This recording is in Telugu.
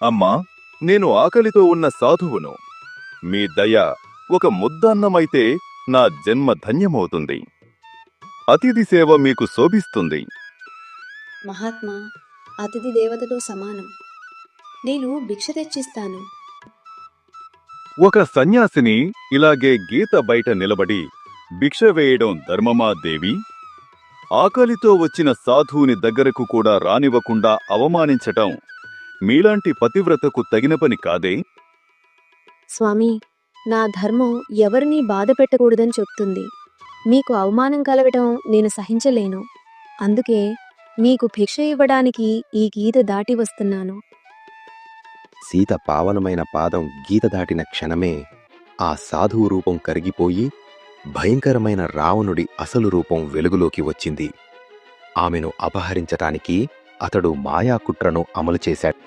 అమ్మా, నేను ఆకలితో ఉన్న సాధువును. మీ దయ ఒక ముద్దన్నమైతే నా జన్మ ధన్యమవుతుంది. అతిథి సేవ మీకు శోభిస్తుంది. మహాత్మా, అతిథి దేవతతో సమానం. నేను భిక్ష తెచ్చిస్తాను. ఒక సన్యాసిని ఇలాగే గీత బయట నిలబడి భిక్ష వేయడం ధర్మమా దేవి? ఆకలితో వచ్చిన సాధువుని దగ్గరకు కూడా రానివ్వకుండా అవమానించటం మీలాంటి పతివ్రతకు తగిన పని కాదే? స్వామి, నా ధర్మం ఎవరినీ బాధ పెట్టకూడదని చెప్తుంది. మీకు అవమానం కలగటం నేను సహించలేను. అందుకే మీకు భిక్ష ఇవ్వడానికి ఈ గీత దాటి వస్తున్నాను. సీత పావనమైన పాదం గీత దాటిన క్షణమే ఆ సాధువు రూపం కరిగిపోయి భయంకరమైన రావణుడి అసలు రూపం వెలుగులోకి వచ్చింది. ఆమెను అపహరించటానికి అతడు మాయాకుట్రను అమలు చేశాడు.